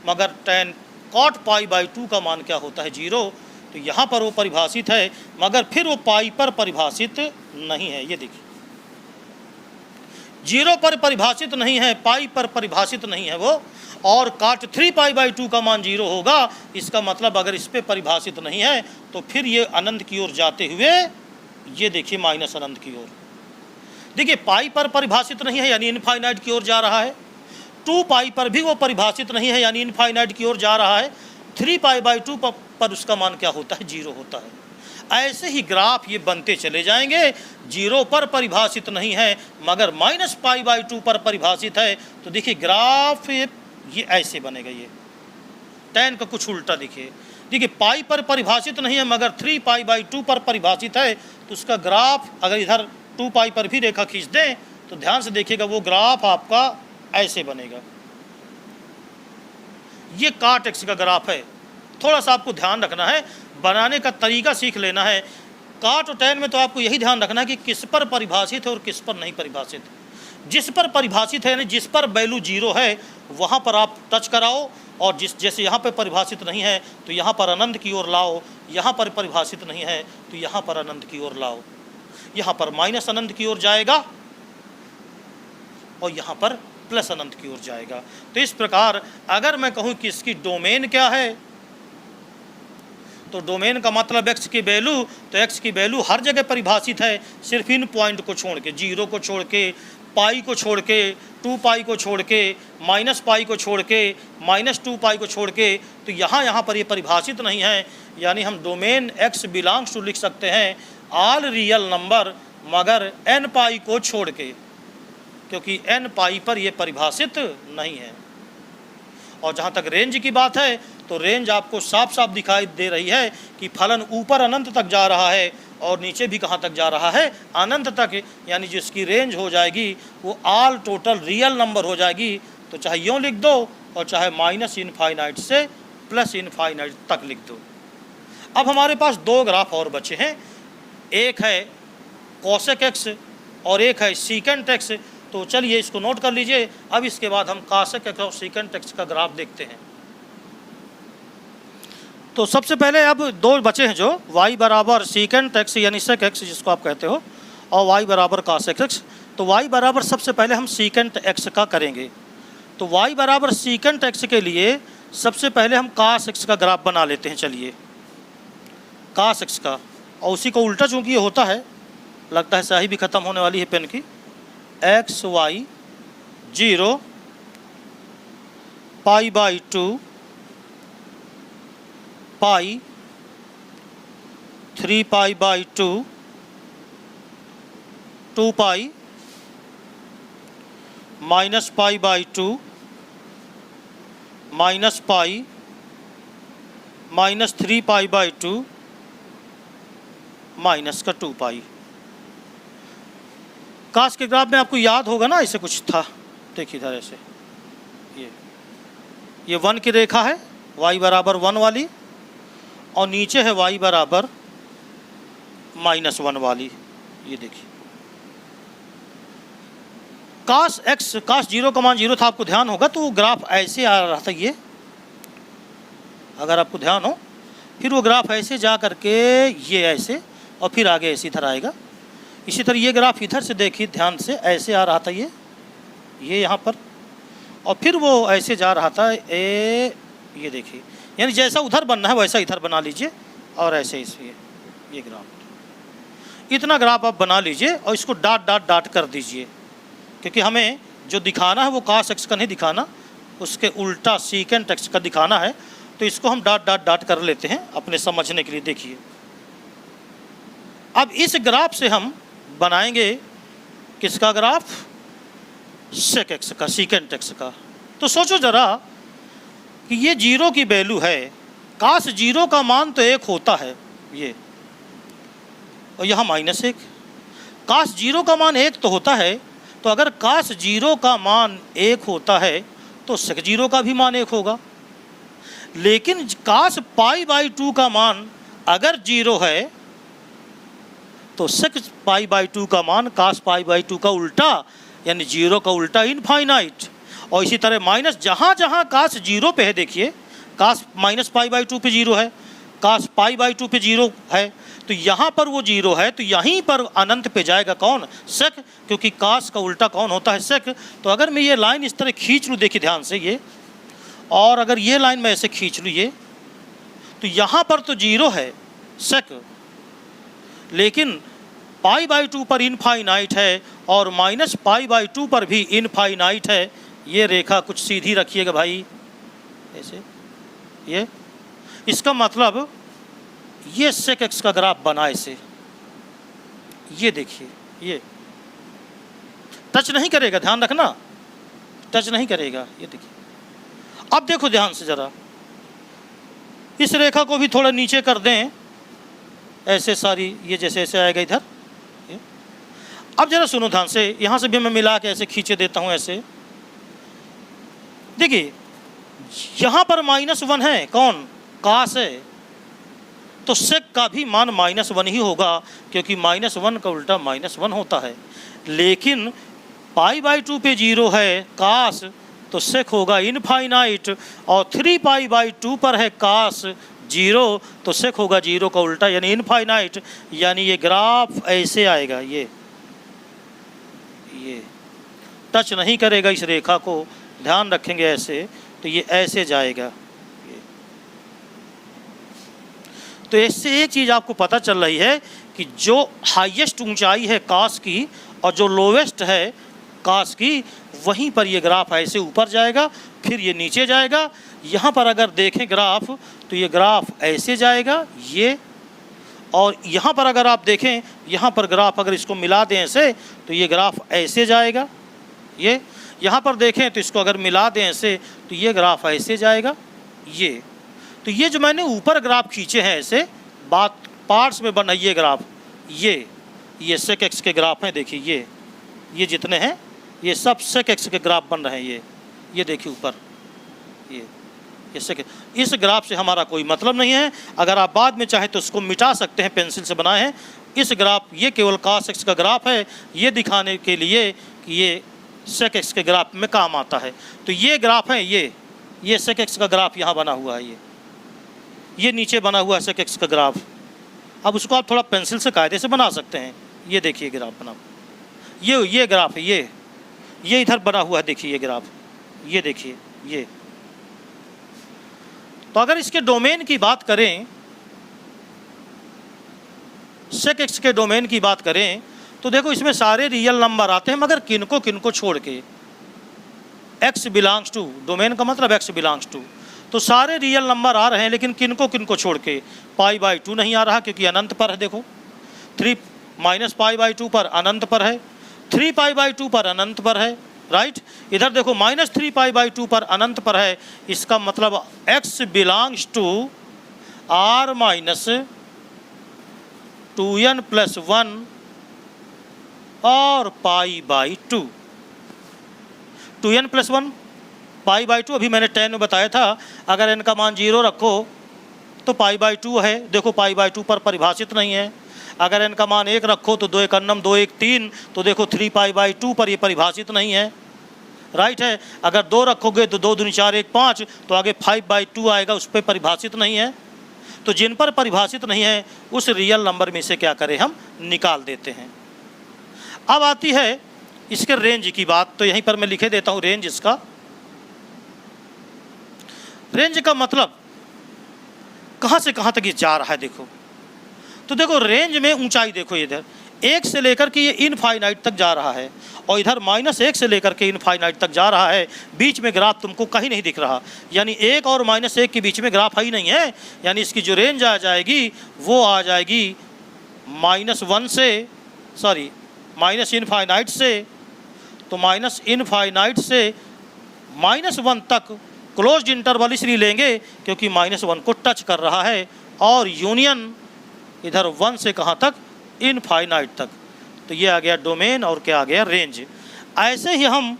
मगर tan cot π/2 का मान क्या होता है 0, तो यहाँ पर वो परिभाषित है, मगर फिर वो पाई पर परिभाषित नहीं है। ये देखिए 0 पर परिभाषित नहीं है, पाई पर परिभाषित नहीं है वो, और काट 3π/2 का मान 0 होगा। इसका मतलब अगर इस पे परिभाषित नहीं है तो फिर ये अनंत की ओर जाते हुए, ये देखिए माइनस अनंत की ओर। देखिए पाई पर परिभाषित नहीं है यानी इनफाइनाइट की ओर जा रहा है, 2π पर भी वो परिभाषित नहीं है यानी इनफाइनाइट की ओर जा रहा है, 3π/2 पर उसका मान क्या होता है 0 होता है। ऐसे ही ग्राफ ये बनते चले जाएंगे। 0 पर परिभाषित नहीं है मगर -π/2 पर परिभाषित है। तो देखिए ग्राफ ये ऐसे बनेगा, ये tan का कुछ उल्टा देखिए। देखिए पाई पर परिभाषित नहीं है मगर 3π/2 पर परिभाषित है, तो उसका ग्राफ अगर इधर 2π पर भी रेखा खींच दें तो ध्यान से देखिएगा वो ग्राफ आपका ऐसे बनेगा। ये काट एक्स का ग्राफ है। थोड़ा सा आपको ध्यान रखना है, बनाने का तरीका सीख लेना है। काट और tan में तो आपको यही ध्यान रखना है कि किस पर परिभाषित है और किस पर नहीं परिभाषित। जिस पर परिभाषित है यानी जिस पर वैल्यू 0 है वहाँ पर आप टच कराओ, और जैसे यहाँ पर परिभाषित नहीं है तो यहाँ पर अनंत की ओर लाओ, यहाँ पर परिभाषित नहीं है तो यहाँ पर अनंत की ओर लाओ। यहाँ पर माइनस अनंत की ओर जाएगा और यहाँ पर प्लस अनंत की ओर जाएगा। तो इस प्रकार अगर मैं कहूँ कि इसकी डोमेन क्या है, तो डोमेन का मतलब x की वैल्यू, तो x की वैल्यू हर जगह परिभाषित है, सिर्फ इन पॉइंट को छोड़ के, 0 को छोड़ के, पाई को छोड़ के, 2π को छोड़ के, -π को छोड़ के, -2π को छोड़ के, तो यहाँ पर ये परिभाषित नहीं है। यानी हम डोमेन x बिलोंग्स टू लिख सकते हैं ऑल रियल नंबर मगर n π को छोड़ के, क्योंकि n π पर ये परिभाषित नहीं है। और जहाँ तक रेंज की बात है तो रेंज आपको साफ साफ दिखाई दे रही है कि फलन ऊपर अनंत तक जा रहा है और नीचे भी कहाँ तक जा रहा है, अनंत तक। यानी जिसकी रेंज हो जाएगी वो ऑल टोटल रियल नंबर हो जाएगी। तो चाहे यूँ लिख दो और चाहे -इनफाइनाइट से +इनफाइनाइट तक लिख दो। अब हमारे पास 2 ग्राफ और बचे हैं। एक है कॉसेक एक्स और एक है सीकेंट एक्स। तो चलिए इसको नोट कर लीजिए। अब इसके बाद हम कॉसेक एक्स और सीकेंट एक्स का ग्राफ देखते हैं। तो सबसे पहले अब दो बचे हैं जो y बराबर सीकेंट एक्स यानी सेक एक्स जिसको आप कहते हो, और y बराबर कॉसेक एक्स। तो y बराबर सबसे पहले हम सीकेंट एक्स का करेंगे। तो y बराबर सीकेंट एक्स के लिए सबसे पहले हम कॉस एक्स का ग्राफ बना लेते हैं। चलिए कॉस एक्स का, और उसी को उल्टा चूँकि ये होता है, लगता है स्याही भी ख़त्म होने वाली है पेन की। X y 0 π/2 pi 3π/2 2 pi minus π/2 minus pi minus 3π/2 minus का 2 पाई। काश के ग्राफ में आपको याद होगा ना, ऐसे कुछ था। देखिए इधर ऐसे ये 1 की रेखा है y बराबर 1 वाली, और नीचे है y बराबर -1 वाली। ये देखिए काश x काश 0 का मान 0 था, आपको ध्यान होगा तो वो ग्राफ ऐसे आ रहा था। ये अगर आपको ध्यान हो, फिर वो ग्राफ ऐसे जा करके ये ऐसे, और फिर आगे ऐसे इधर आएगा। इसी तरह ये ग्राफ इधर से देखिए ध्यान से, ऐसे आ रहा था ये यहाँ पर, और फिर वो ऐसे जा रहा था ये देखिए, यानी जैसा उधर बनना है वैसा इधर बना लीजिए, और ऐसे इसे ये ग्राफ, इतना ग्राफ आप बना लीजिए और इसको डाट डाट डाट कर दीजिए, क्योंकि हमें जो दिखाना है वो कॉस एक्स का नहीं दिखाना, उसके उल्टा सीकेंट एक्स का दिखाना है। तो इसको हम डाट डाट डाट कर लेते हैं अपने समझने के लिए। देखिए अब इस ग्राफ से हम बनाएंगे किसका ग्राफ? सेक एक्स का, सीकेंट एक्स का। तो सोचो ज़रा कि ये 0 की वैल्यू है, काश 0 का मान तो 1 होता है ये, और यहाँ -1। काश 0 का मान 1 तो होता है, तो अगर काश 0 का मान 1 होता है तो सेक 0 का भी मान 1 होगा। लेकिन काश π/2 का मान अगर 0 है तो सेक π/2 का मान काश π/2 का उल्टा, यानी 0 का उल्टा इनफाइनाइट। और इसी तरह माइनस जहाँ जहाँ काश 0 पे है, देखिए काश -π/2 पे 0 है, काश π/2 पे 0 है, तो यहाँ पर वो 0 है, तो यहीं पर अनंत पे जाएगा कौन? सेक, क्योंकि काश का उल्टा कौन होता है? सेक। तो अगर मैं ये लाइन इस तरह खींच लूँ, देखिए ध्यान से ये, और अगर ये लाइन मैं ऐसे खींच लूँ ये, तो यहाँ पर तो 0 है सेक, लेकिन π/2 पर इनफाइनाइट है और -π/2 पर भी इनफाइनाइट है। ये रेखा कुछ सीधी रखिएगा भाई, ऐसे ये, इसका मतलब ये सेक एक्स का ग्राफ बना ऐसे, ये देखिए ये टच नहीं करेगा, ध्यान रखना टच नहीं करेगा। ये देखिए, अब देखो ध्यान से ज़रा, इस रेखा को भी थोड़ा नीचे कर दें ऐसे, सारी ये जैसे ऐसे आएगा इधर। अब जरा सुनो ध्यान से, यहाँ से भी मैं मिला के ऐसे खींचे देता हूँ ऐसे। देखिए यहाँ पर -1 है, कौन? काश है, तो सेक का भी मान -1 ही होगा, क्योंकि -1 का उल्टा -1 होता है। लेकिन π/2 पे 0 है काश, तो सेक होगा इनफाइनाइट, और 3π/2 पर है काश 0, तो सेक होगा 0 का उल्टा यानी इनफाइनाइट। यानी ये ग्राफ ऐसे आएगा, ये टच नहीं करेगा इस रेखा को, ध्यान रखेंगे ऐसे, तो ये ऐसे जाएगा। तो इससे एक चीज़ आपको पता चल रही है कि जो हाईएस्ट ऊंचाई है काश की और जो लोवेस्ट है काश की, वहीं पर ये ग्राफ ऐसे ऊपर जाएगा, फिर ये नीचे जाएगा। यहाँ पर अगर देखें ग्राफ, तो ये ग्राफ ऐसे जाएगा ये, और यहाँ पर अगर आप देखें, यहाँ पर ग्राफ अगर इसको मिला दें ऐसे, तो ये ग्राफ ऐसे जाएगा ये। यहाँ पर देखें तो इसको अगर मिला दें ऐसे, तो ये ग्राफ ऐसे जाएगा ये। तो ये जो मैंने ऊपर ग्राफ खींचे हैं ऐसे बात पार्ट्स में बना ये ग्राफ, ये सेक एक्स के ग्राफ हैं। देखिए ये जितने हैं ये सब सेक एक्स के ग्राफ बन रहे हैं। ये देखिए ऊपर ये सेक, इस ग्राफ से हमारा कोई मतलब नहीं है। अगर आप बाद में चाहें तो उसको मिटा सकते हैं, पेंसिल से बनाए हैं, इस ग्राफ, ये केवल cos x का ग्राफ है, ये दिखाने के लिए कि ये sec x के ग्राफ में काम आता है। तो ये ग्राफ है, ये sec x का ग्राफ यहाँ बना हुआ है, ये नीचे बना हुआ है sec x का ग्राफ। अब उसको आप थोड़ा पेंसिल से कायदे से बना सकते हैं। ये देखिए ग्राफ बना, ये ग्राफ है, ये इधर बना हुआ है, देखिए ये ग्राफ, ये देखिए ये। तो अगर इसके डोमेन की बात करें, sec x के डोमेन की बात करें, तो देखो इसमें सारे रियल नंबर आते हैं, मगर किनको छोड़ के। x बिलोंग्स टू, डोमेन का मतलब x बिलोंग्स टू, तो सारे रियल नंबर आ रहे हैं, लेकिन किनको छोड़ के π/2 नहीं आ रहा, क्योंकि अनंत पर है। देखो 3 माइनस π/2 पर अनंत पर है, 3 π/2 पर अनंत पर है, राइट। इधर देखो -3 π/2 पर अनंत पर है। इसका मतलब x belongs to r minus 2n + 1 और π/2, 2n + 1 π/2। अभी मैंने 10 में बताया था, अगर n का मान 0 रखो तो π/2 है। देखो π/2 पर परिभाषित नहीं है। अगर n का मान 1 रखो तो 2 1 अन्नम 2 1 3, तो देखो 3 π/2 पर ये परिभाषित नहीं है, राइट है। अगर 2 रखोगे तो 2 दूनी 4 1 5, तो आगे 5/2 आएगा, उस पर परिभाषित नहीं है। तो जिन पर परिभाषित नहीं है उस रियल नंबर में से क्या करें, हम निकाल देते हैं। अब आती है इसके रेंज की बात, तो यहीं पर मैं लिखे देता हूँ रेंज। इसका रेंज का मतलब कहाँ से कहाँ तक ये जा रहा है। देखो तो देखो रेंज में ऊंचाई देखो, इधर 1 से लेकर के ये इनफाइनाइट तक जा रहा है, और इधर -1 से लेकर के इनफाइनाइट तक जा रहा है। बीच में ग्राफ तुमको कहीं नहीं दिख रहा, यानी 1 और -1 के बीच में ग्राफ ही नहीं है। यानी इसकी जो रेंज आ जाएगी वो आ जाएगी -1 से, सॉरी माइनस इनफाइनाइट से, तो माइनस इनफाइनाइट से -1 तक क्लोज्ड इंटरवल इसलिए लेंगे क्योंकि -1 को टच कर रहा है, और यूनियन इधर 1 से कहाँ तक, इनफाइनाइट तक। तो ये आ गया डोमेन और क्या आ गया, रेंज। ऐसे ही हम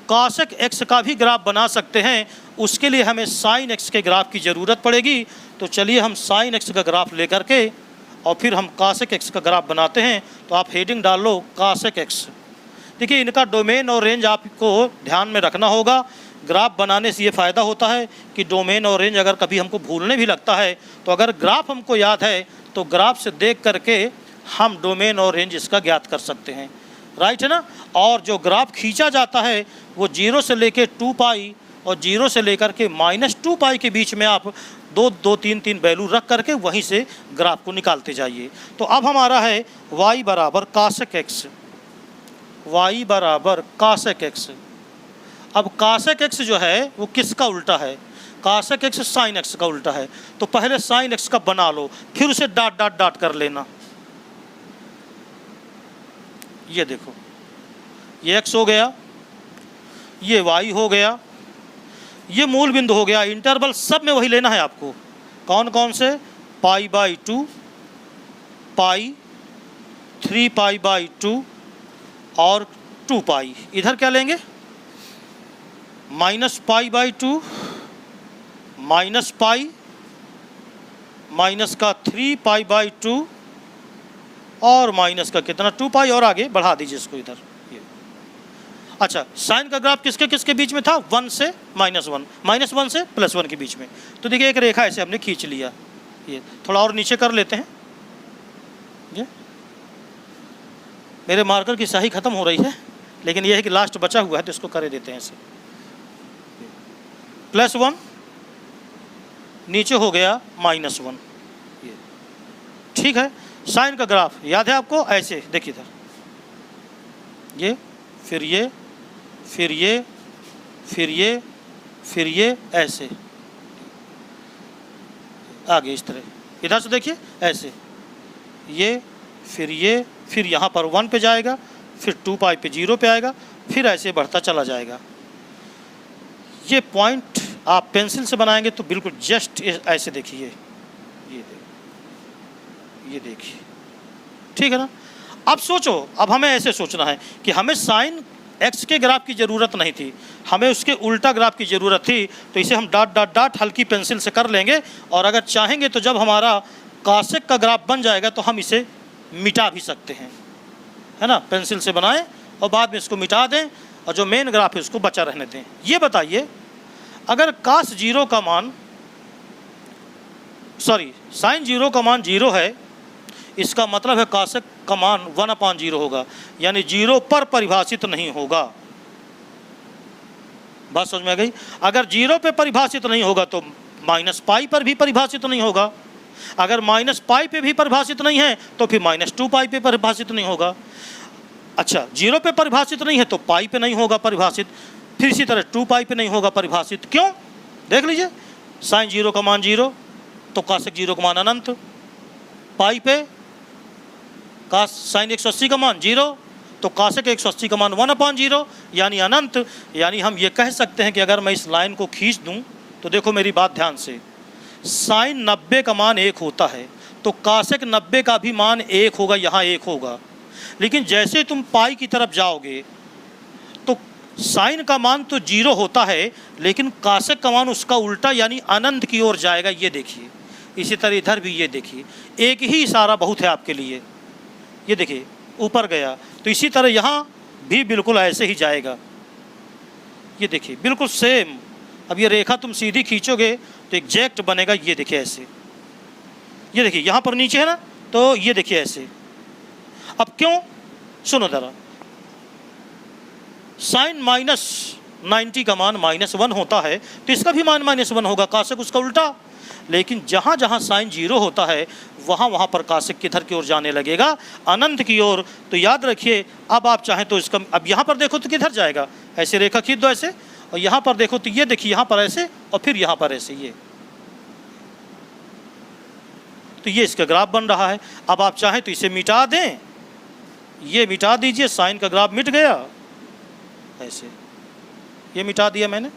cosec x का भी ग्राफ बना सकते हैं। उसके लिए हमें sin x के ग्राफ की ज़रूरत पड़ेगी। तो चलिए हम sin x का ग्राफ लेकर के और फिर हम cosec x का ग्राफ बनाते हैं। तो आप हेडिंग डाल लो cosec x। देखिए इनका डोमेन और रेंज आपको ध्यान में रखना होगा। ग्राफ बनाने से ये फ़ायदा होता है कि डोमेन और रेंज अगर कभी हमको भूलने भी लगता है, तो अगर ग्राफ हमको याद है तो ग्राफ से देख करके हम डोमेन और रेंज इसका ज्ञात कर सकते हैं, राइट है ना। और जो ग्राफ खींचा जाता है वो 0 से लेके 2π और 0 से लेकर के -2π के बीच में आप 2 2 3 3 वैल्यू रख करके वहीं से ग्राफ को निकालते जाइए। तो अब हमारा है y बराबर cosec x, y बराबर cosec x। अब cosec x जो है वो किसका उल्टा है, cosec x sin x का उल्टा है। तो पहले sin x का बना लो, फिर उसे डॉट डॉट डॉट कर लेना। ये देखो ये x हो गया, ये y हो गया, ये मूल बिंदु हो गया। इंटरवल सब में वही लेना है आपको। कौन कौन से, π/2, π, 3π/2 और 2π। इधर क्या लेंगे, -π/2, -π, माइनस का 3π/2 और माइनस का कितना 2π, और आगे बढ़ा दीजिए इसको इधर। ये अच्छा, साइन का ग्राफ किसके किसके बीच में था, 1 से -1, -1 से +1 के बीच में। तो देखिए एक रेखा ऐसे हमने खींच लिया। ये थोड़ा और नीचे कर लेते हैं। ये मेरे मार्कर की स्याही ख़त्म हो रही है, लेकिन यह है कि लास्ट बचा हुआ है तो इसको कर देते हैं ऐसे। +1 नीचे हो गया -1। ये ठीक है। साइन का ग्राफ याद है आपको, ऐसे देखिए इधर, ये फिर ये फिर ये फिर ये फिर ये ऐसे आगे इस तरह, इधर से देखिए ऐसे, ये फिर यहाँ पर 1 पे जाएगा, फिर 2π पे 0 पे आएगा, फिर ऐसे बढ़ता चला जाएगा। ये पॉइंट आप पेंसिल से बनाएंगे तो बिल्कुल जस्ट ऐसे देखिए, ये देखिए, ठीक है ना। अब सोचो, अब हमें ऐसे सोचना है कि हमें साइन x के ग्राफ की ज़रूरत नहीं थी, हमें उसके उल्टा ग्राफ की ज़रूरत थी। तो इसे हम डॉट डॉट डॉट हल्की पेंसिल से कर लेंगे, और अगर चाहेंगे तो जब हमारा कासेक का ग्राफ बन जाएगा तो हम इसे मिटा भी सकते हैं, है ना, पेंसिल से बनाएं और बाद में इसको मिटा दें और जो मेन ग्राफ है उसको बचा रहने दें। ये बताइए अगर कास जीरो का मान साइन जीरो का मान 0 है, इसका मतलब है कासेक का मान 1/0 होगा, यानी 0 पर परिभाषित नहीं होगा। बात समझ में आ गई? अगर 0 पे परिभाषित नहीं होगा तो -π पर भी परिभाषित नहीं होगा, अगर -π पे भी परिभाषित नहीं है तो फिर -2π पे परिभाषित नहीं होगा। अच्छा, 0 पे परिभाषित नहीं है तो π पे नहीं होगा परिभाषित, फिर इसी तरह 2π पे नहीं होगा परिभाषित। क्यों? देख लीजिए, साइन 0 का मान 0 तो कासेक 0 का मान अनंत, π पे कास साइन 180 का मान 0 तो कासेक 180 का मान 1/0 यानी अनंत। यानी हम ये कह सकते हैं कि अगर मैं इस लाइन को खींच दूं तो देखो मेरी बात ध्यान से, साइन 90 का मान 1 होता है तो कासेक 90 का भी मान 1 होगा, यहाँ 1 होगा। लेकिन जैसे तुम पाई की तरफ जाओगे तो साइन का मान तो 0 होता है लेकिन कासेक का मान उसका उल्टा यानी अनंत की ओर जाएगा। ये देखिए, इसी तरह इधर भी ये देखिए, एक ही इशारा बहुत है आपके लिए। ये देखिए ऊपर गया तो इसी तरह यहाँ भी बिल्कुल ऐसे ही जाएगा। ये देखिए बिल्कुल सेम। अब ये रेखा तुम सीधी खींचोगे तो एग्जैक्ट बनेगा। ये देखिए ऐसे, ये देखिए यहाँ पर नीचे है ना, तो ये देखिए ऐसे। अब क्यों, सुनो जरा, साइन -90 का मान -1 होता है तो इसका भी मान -1 होगा, कासेक उसका उल्टा। लेकिन जहाँ जहाँ साइन 0 होता है वहाँ वहाँ पर कासेक किधर की ओर जाने लगेगा, अनंत की ओर। तो याद रखिए, अब आप चाहें तो इसका, अब यहाँ पर देखो तो किधर जाएगा, ऐसे रेखा खींच दो ऐसे, और यहाँ पर देखो तो ये देखिए यहाँ पर ऐसे और फिर यहाँ पर ऐसे, ये तो ये इसका ग्राफ बन रहा है। अब आप चाहें तो इसे मिटा दें, ये मिटा दीजिए, साइन का ग्राफ मिट गया ऐसे, ये मिटा दिया मैंने।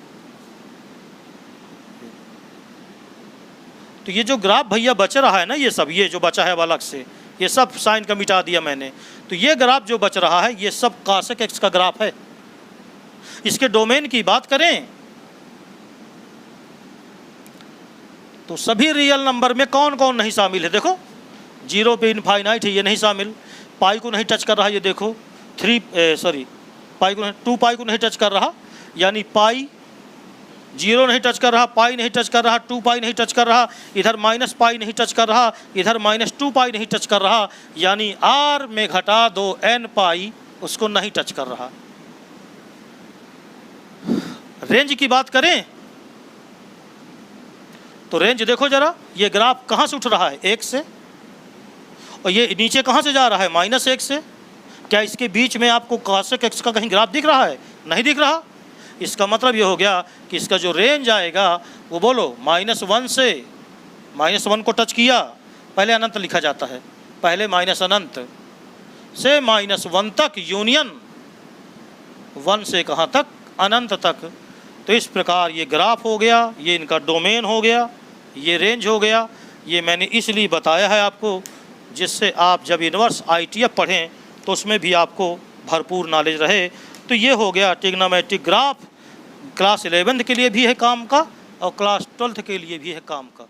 तो ये जो ग्राफ भैया बच रहा है ना, ये सब, ये जो बचा है अब अलग से, ये सब साइन का मिटा दिया मैंने। तो ये ग्राफ जो बच रहा है ये सब कासेक एक्स का ग्राफ है। इसके डोमेन की बात करें तो सभी रियल नंबर में कौन कौन नहीं शामिल है, देखो 0 पे इनफाइनाइट है, ये नहीं शामिल, पाई को नहीं टच कर रहा, ये देखो 2π को नहीं टच कर रहा, यानी पाई 0 नहीं टच कर रहा, पाई नहीं टच कर रहा, 2π नहीं टच कर रहा, इधर -π नहीं टच कर रहा, इधर -2π नहीं टच कर रहा, यानी r में घटा दो nπ उसको नहीं टच कर रहा। रेंज की बात करें तो रेंज देखो जरा, ये ग्राफ कहाँ से उठ रहा है, 1 से, और ये नीचे कहाँ से जा रहा है, -1 से। क्या इसके बीच में आपको कासेक एक्स का कहीं ग्राफ दिख रहा है? नहीं दिख रहा। इसका मतलब ये हो गया कि इसका जो रेंज आएगा वो बोलो -1 से, -1 को टच किया, पहले अनंत लिखा जाता है, पहले माइनस अनंत से -1 तक, यूनियन 1 से कहाँ तक, अनंत तक। तो इस प्रकार ये ग्राफ हो गया, ये इनका डोमेन हो गया, ये रेंज हो गया। ये मैंने इसलिए बताया है आपको जिससे आप जब इन्वर्स ITF पढ़ें तो उसमें भी आपको भरपूर नॉलेज रहे। तो ये हो गया ट्रिग्नोमेट्रिक ग्राफ, क्लास 11th के लिए भी है काम का और क्लास 12th के लिए भी है काम का।